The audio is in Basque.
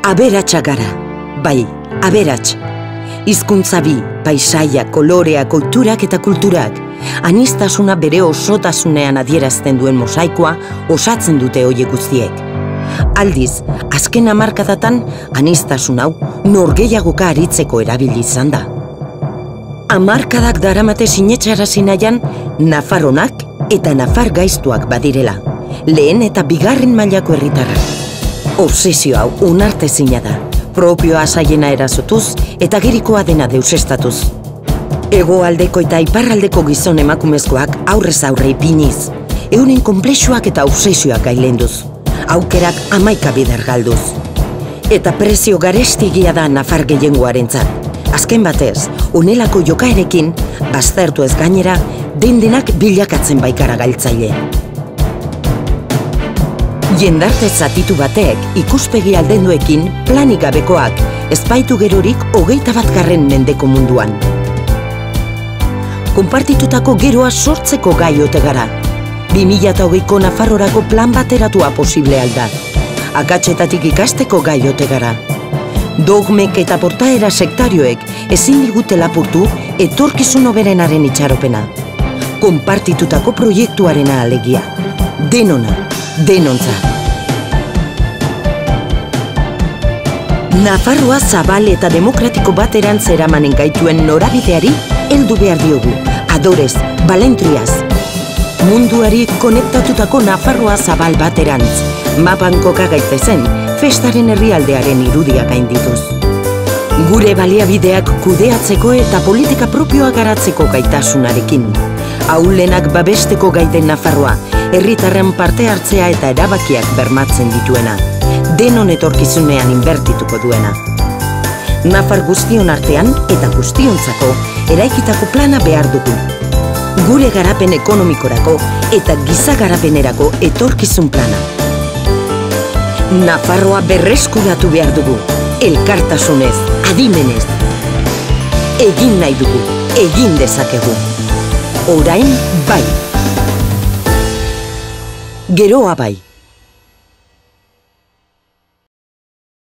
Aberatsa gara, bai, aberats. Hizkuntza bi, paisaia, kolorea, oiturak eta kulturak, aniztasuna bere osotasunean adierazten duen mosaikoa osatzen dute horiek guztiek. Aldiz, azken hamarkadatan aniztasun hau norgehiagoka aritzeko erabili izan da. Hamarkadak daramate sinetxarazi nahian nafarronak eta nafar gaiztuak badirela, lehen eta bigarren mailako herritarrak. Obsesio hau onartezina da, propioa saiena erazotuz eta gerikoa dena deusestatuz. Hegoaldeko eta iparraldeko gizon emakumezkoak aurrez aurre ipiniz, euren konplexuak eta obsesioak gailenduz, aukerak 11 bider galduz. Eta prezio garestigia da nafar gehiengoarentzat. Azken batez, honelako jokaerekin, baztertu ez gainera, dendenak bilakatzen baikara galtzaile. Jendarte zatitu batek ikuspegi aldenduekin planik gabekoak ezpaitu gerorik 21. mendeko munduan. Konpartitutako geroa sortzeko gai ote gara. 2020ko Nafarrorako plan bateratua posible alda. Akatsetatik ikasteko gai ote gara. Dogmek eta portaera sektarioek ezin digute lapurtu etorkizun hoberenaren itxaropena. Konpartitutako proiektuarena alegia. Denona, denontza. Nafarroa zabal eta demokratiko baterantz eramanen gaituen norabideari heldu behar diogu, adorez, balentriaz. Munduari konektatutako Nafarroa zabal baterantz, mapan koka gaitezen, festaren herrialdearen irudiak gaindituz. Gure baliabideak kudeatzeko eta politika propioa garatzeko gaitasunarekin. Ahulenak babesteko gaiten Nafarroa, herritarren parte hartzea eta erabakiak bermatzen dituena. Denon etorkizunean inbertituko duena. Nafar guztion artean eta guztiontzako eraikitako plana behar dugu. Gure garapen ekonomikorako eta giza garapenerako etorkizun plana. Nafarroa berreskuratu behar dugu, elkartasunez, adimenez. Egin nahi dugu, egin dezakegu. Orain bai. Geroa bai.